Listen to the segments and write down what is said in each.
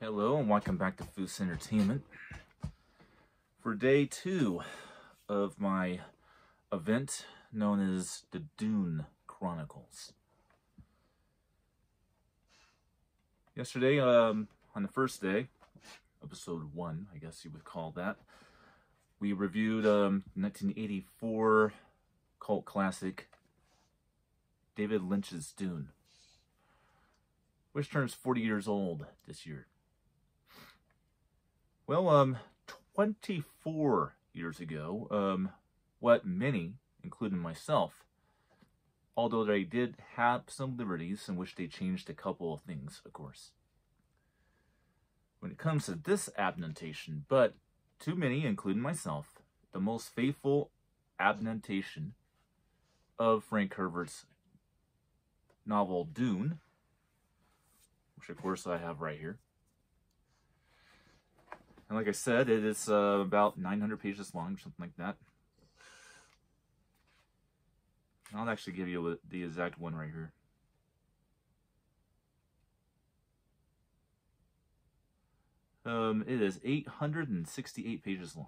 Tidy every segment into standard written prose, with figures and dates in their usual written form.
Hello and welcome back to Foos Entertainment for day 2 of my event known as the Dune Chronicles. Yesterday, on the first day, episode 1, I guess you would call that, we reviewed 1984 cult classic David Lynch's Dune, which turns 40 years old this year. Well, 24 years ago, what many, including myself, although they did have some liberties in which they changed a couple of things, of course. When it comes to this adaptation, but too many, including myself, the most faithful adaptation of Frank Herbert's novel Dune, which of course I have right here. And like I said, it is about 900 pages long, something like that. I'll actually give you the exact one right here. It is 868 pages long.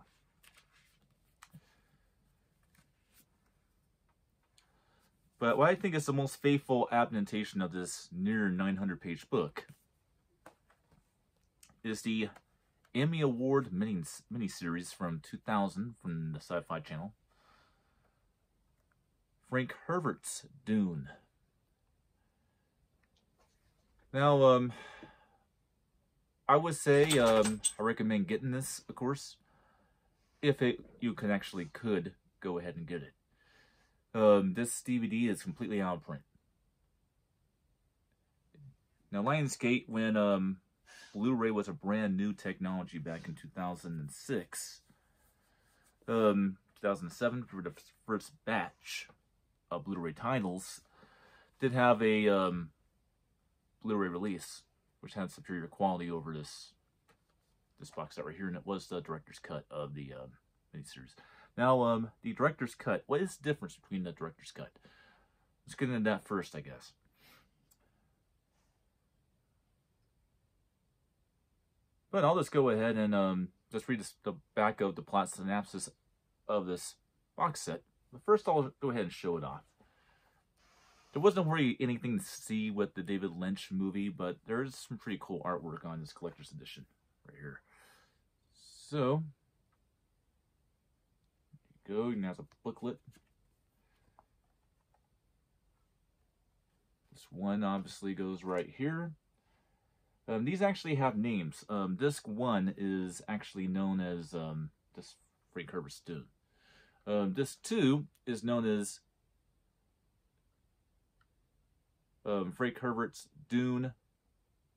But what I think is the most faithful adaptation of this near 900-page book is the Emmy Award miniseries from 2000 from the Sci-Fi Channel, Frank Herbert's Dune. Now, I would say I recommend getting this, of course, if you could go ahead and get it. This DVD is completely out of print. Now, Lionsgate, when Blu-ray was a brand new technology back in 2006. 2007, for the first batch of Blu-ray titles, did have a Blu-ray release, which had superior quality over this box set right here, and it was the director's cut of the miniseries. Now, the director's cut, what is the difference between the director's cut? Let's get into that first, I guess. But I'll just go ahead and just read the back of the plot synopsis of this box set. But first, I'll go ahead and show it off. There wasn't really anything to see with the David Lynch movie, but there's some pretty cool artwork on this collector's edition right here. So, there you go. You can have a booklet. This one obviously goes right here. These actually have names. Disc 1 is actually known as this Frank Herbert's Dune. Disc 2 is known as Frank Herbert's Dune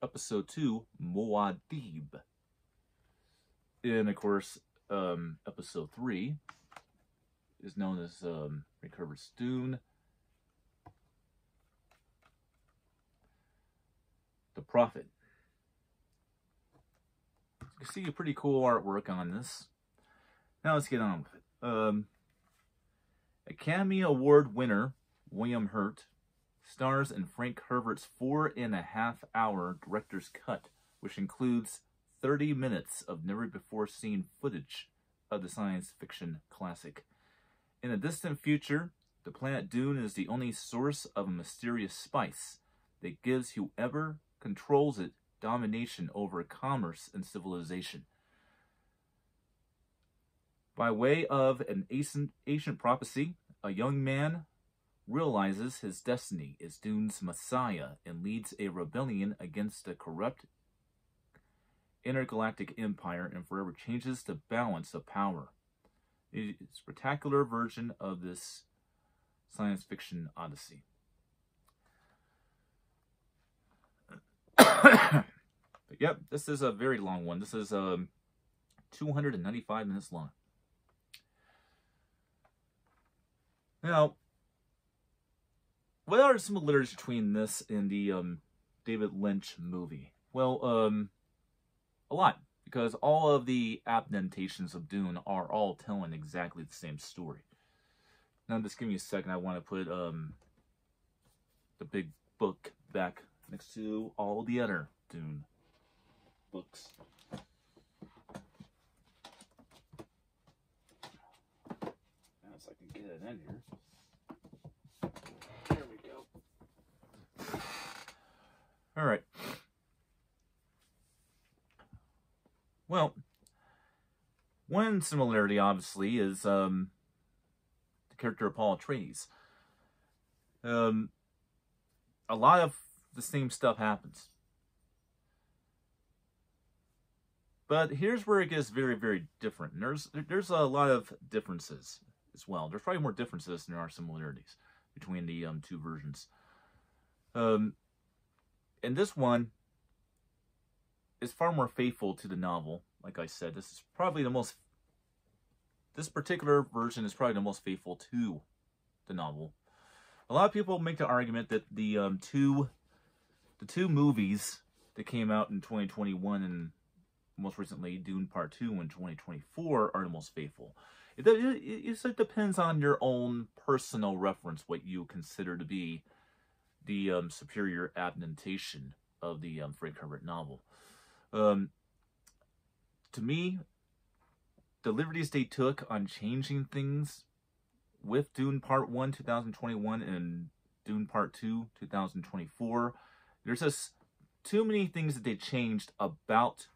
Episode 2, Muad'Dib. And of course, Episode 3 is known as Frank Herbert's Dune, The Prophet. You can see a pretty cool artwork on this. Now let's get on with it. Academy Award winner William Hurt stars in Frank Herbert's 4.5-hour director's cut, which includes 30 minutes of never-before-seen footage of the science fiction classic. In a distant future, the planet Dune is the only source of a mysterious spice that gives whoever controls it domination over commerce and civilization. By way of an ancient prophecy, a young man realizes his destiny as Dune's messiah and leads a rebellion against the corrupt intergalactic empire and forever changes the balance of power. It is a spectacular version of this science fiction odyssey. But yep, this is a very long one. This is 295 minutes long. Now, what are the similarities between this and the David Lynch movie? Well, a lot, because all of the adaptations of Dune are all telling exactly the same story. Now, just give me a second. I want to put the big book back next to all the other Dune books. pen here. There we go. All right. Well, one similarity, obviously, is the character of Paul Atreides. A lot of the same stuff happens. But here's where it gets very, very different. And there's a lot of differences as well. There's probably more differences than there are similarities between the two versions. And this one is far more faithful to the novel. Like I said, this is probably the most... This particular version is probably the most faithful to the novel. A lot of people make the argument that the two movies that came out in 2021 and most recently Dune Part 2 in 2024 are the most faithful. It depends on your own personal reference, what you consider to be the superior adaptation of the Frank Herbert novel. To me, the liberties they took on changing things with Dune Part 1, 2021, and Dune Part 2, 2024, there's just too many things that they changed about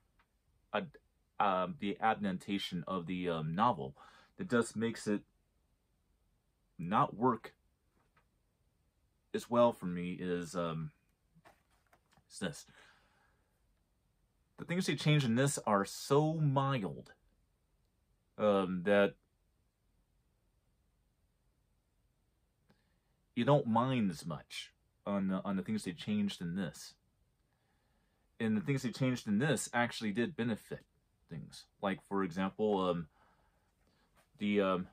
the adaptation of the novel that just makes it not work as well for me is this. The things they changed in this are so mild that you don't mind as much on the things they changed in this. And the things they changed in this actually did benefit things. Like, for example, the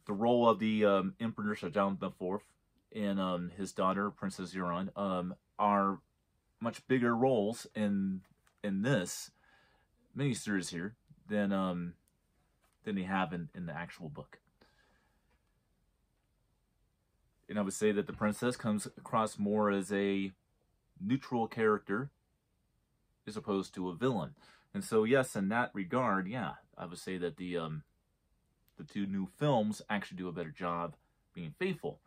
role of the Emperor Shahjahan IV and his daughter, Princess Euron, are much bigger roles in this miniseries here than they have in the actual book. And I would say that the princess comes across more as a neutral character as opposed to a villain. And so, yes, in that regard, yeah, I would say that the two new films actually do a better job being faithful.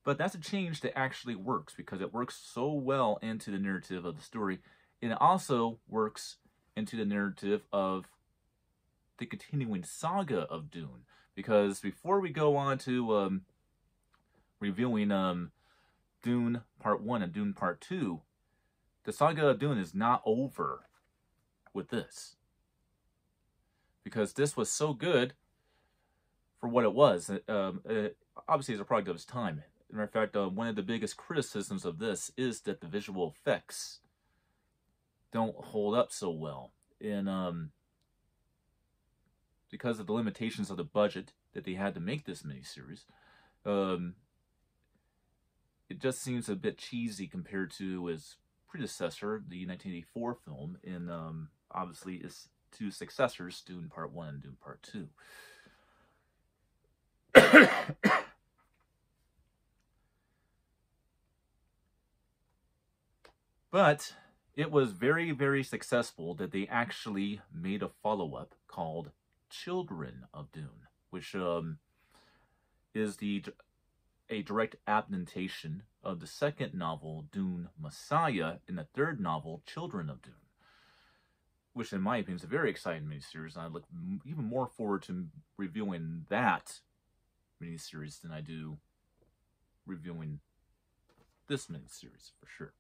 But that's a change that actually works because it works so well into the narrative of the story. And it also works into the narrative of the continuing saga of Dune. Because before we go on to reviewing Dune Part 1 and Dune Part 2, the saga of Dune is not over with this. Because this was so good for what it was. Obviously, it's a product of its time. As a matter of fact, one of the biggest criticisms of this is that the visual effects don't hold up so well. And because of the limitations of the budget that they had to make this miniseries, it just seems a bit cheesy compared to its predecessor, the 1984 film, and obviously its two successors, Dune Part 1 and Dune Part 2. But it was very, very successful that they actually made a follow-up called Children of Dune, which is a direct adaptation of the second novel, Dune Messiah, and the third novel, Children of Dune, which in my opinion is a very exciting miniseries, and I look even more forward to reviewing that miniseries than I do reviewing this miniseries, for sure.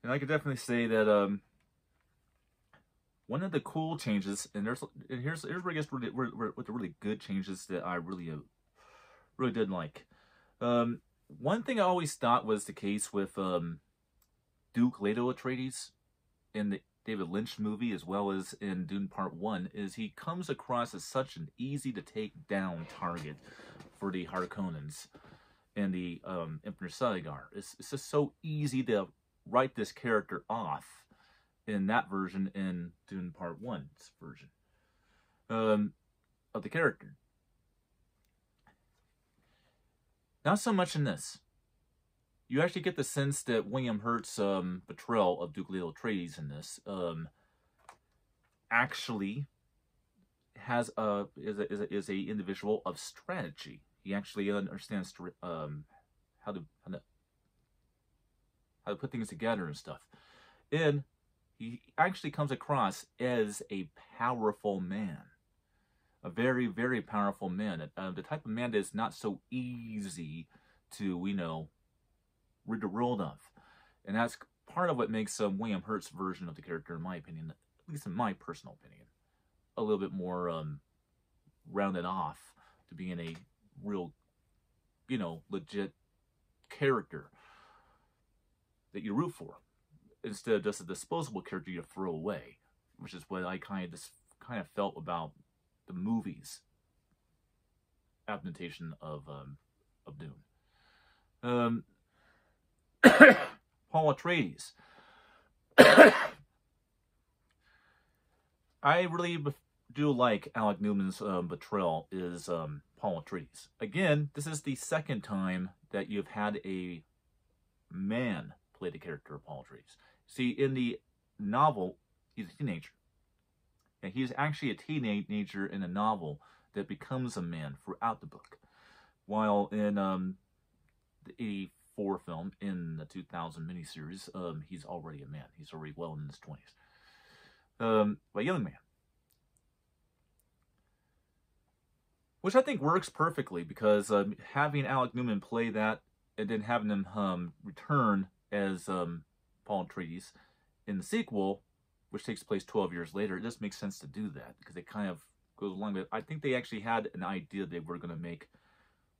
And I could definitely say that one of the cool changes, and here's where I guess what the really good changes that I really did like. One thing I always thought was the case with Duke Leto Atreides in the David Lynch movie, as well as in Dune Part 1, is he comes across as such an easy to take down target for the Harkonnens and the Emperor Saligar. It's just so easy to write this character off in that version, in Dune Part 1's version of the character. Not so much in this. You actually get the sense that William Hurt's portrayal of Duke Leto Atreides in this actually is a individual of strategy. He actually understands how to put things together and stuff. And he actually comes across as a powerful man. A very, very powerful man. The type of man that is not so easy to, rid the world of. And that's part of what makes William Hurt's version of the character, in my opinion, at least in my personal opinion, a little bit more rounded off to being a real, legit character that you root for, instead of just a disposable character you throw away, which is what I kind of felt about the movie's adaptation of Dune. Paul Atreides. I really do like Alec Newman's portrayal is Paul Atreides. Again, this is the second time that you've had a man play the character of Paul Atreides. See, in the novel, he's a teenager. And he's actually a teenager in a novel that becomes a man throughout the book. While in the 84 film, in the 2000 miniseries, he's already a man. He's already well in his 20s. A young man. Which I think works perfectly, because having Alec Newman play that, and then having him return as Paul Atreides in the sequel, which takes place 12 years later, it just makes sense to do that, because it kind of goes along with it. I think they actually had an idea they were going to make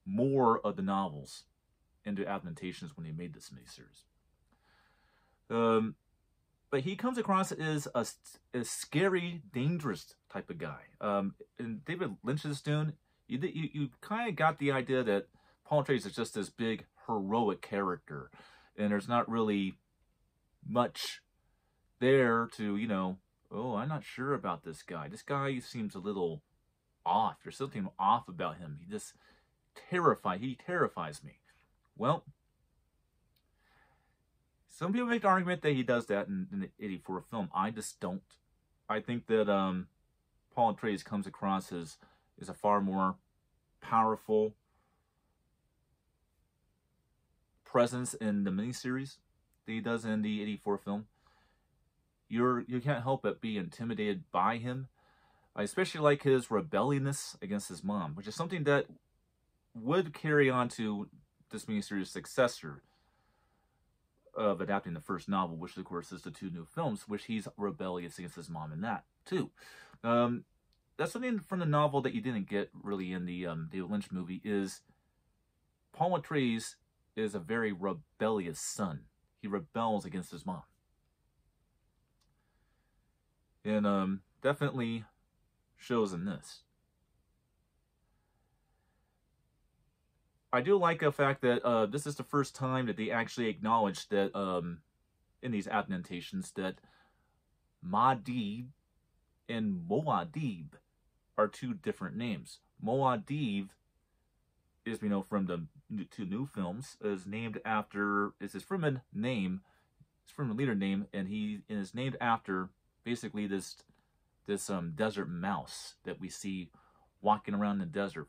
more of the novels into adaptations when they made this miniseries. But he comes across as a scary, dangerous type of guy. In David Lynch's Dune, you kind of got the idea that Paul Atreides is just this big, heroic character, and there's not really much there to, oh, I'm not sure about this guy. This guy seems a little off. There's something off about him. He terrifies me. Well, some people make the argument that he does that in the 84 film. I just don't. I think that Paul Atreides comes across as a far more powerful presence in the miniseries that he does in the 84 film. You can't help but be intimidated by him. I especially like his rebelliousness against his mom, which is something that would carry on to this miniseries' successor of adapting the first novel, which of course is the two new films, which he's rebellious against his mom in that too. That's something from the novel that you didn't get really in the David Lynch movie. Is Paul Atreides is a very rebellious son. He rebels against his mom, and definitely shows in this. I do like the fact that this is the first time that they actually acknowledged that in these adaptations that Muad'Dib and Muad'Dib are two different names. Muad'Dib is, from the two new films, is named after, is his Fremen name, his Fremen leader name, and he is named after basically this desert mouse that we see walking around the desert.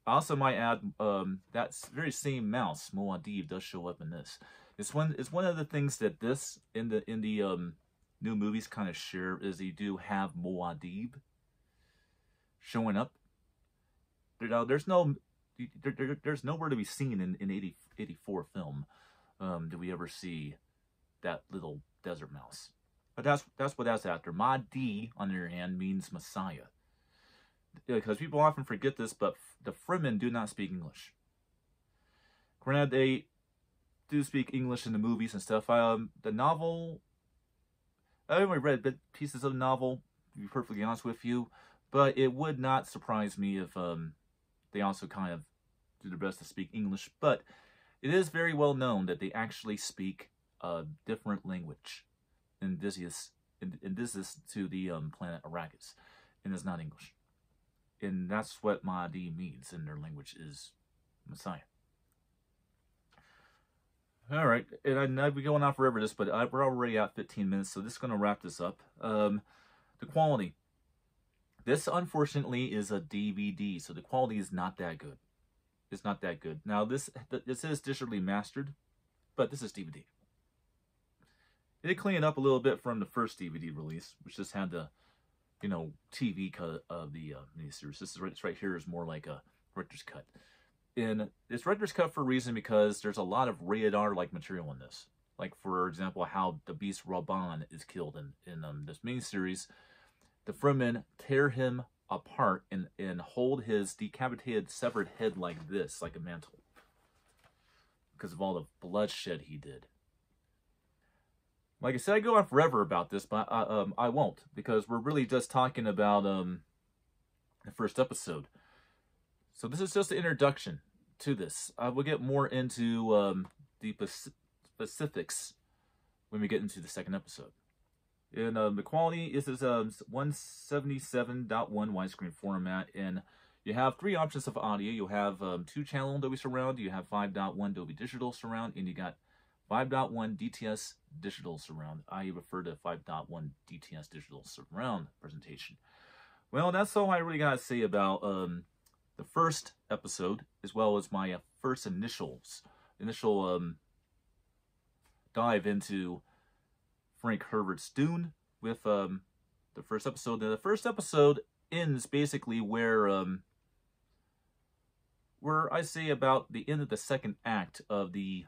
I also might add that very same mouse, Muad'Dib, does show up in this. It's one of the things that this in the new movies kind of share, is they do have Muad'Dib showing up. There's nowhere to be seen in 84 film. Do we ever see that little desert mouse? But that's what that's after. Muad'Dib, on the other hand, means Messiah. Because people often forget this, but the Fremen do not speak English. Granted, they do speak English in the movies and stuff. The novel, I only read pieces of the novel, to be perfectly honest with you, but it would not surprise me if they also kind of do their best to speak English. But it is very well known that they actually speak a different language in Odysseus to the planet Arrakis, and it's not English. And that's what Muad'Dib means in their language, is Messiah. All right, and I'd be going on forever this, but we're already at 15 minutes, so this is going to wrap this up. The quality. This, unfortunately, is a DVD, so the quality is not that good. It's not that good. Now, this is digitally mastered, but this is DVD. It did clean it up a little bit from the first DVD release, which just had the, you know, TV cut of the miniseries. This right here is more like a director's cut. And it's director's cut for a reason, because there's a lot of rated R-like material in this. Like, for example, how the beast Raban is killed in this miniseries. The Fremen tear him apart and hold his decapitated, severed head like this, like a mantle, because of all the bloodshed he did. Like I said, I go on forever about this, but I won't, because we're really just talking about the first episode. So this is just the introduction to this. We'll get more into the specifics when we get into the second episode. And the quality is 177.1 widescreen format, and you have 3 options of audio. You have 2-channel Dolby Surround, you have 5.1 Dolby Digital Surround, and you got 5.1 DTS Digital Surround. I refer to 5.1 DTS Digital Surround presentation. Well, that's all I really got to say about the first episode, as well as my first initial dive into Frank Herbert's Dune with the first episode. Now, the first episode ends basically where I say about the end of the second act of the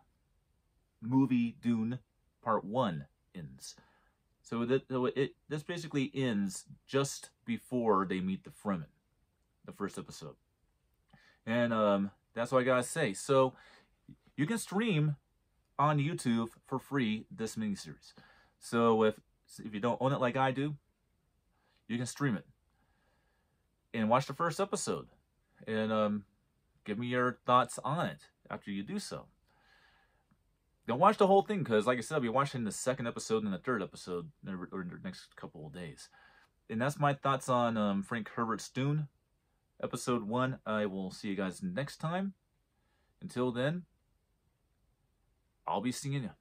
movie Dune Part 1 ends. So this basically ends just before they meet the Fremen, the first episode. And that's what I gotta say. So you can stream on YouTube for free this miniseries. So if you don't own it like I do, you can stream it and watch the first episode, and give me your thoughts on it after you do so. Don't watch the whole thing, because like I said, I'll be watching the second episode and the third episode in the next couple of days. And that's my thoughts on Frank Herbert's Dune, episode 1. I will see you guys next time. Until then, I'll be seeing you.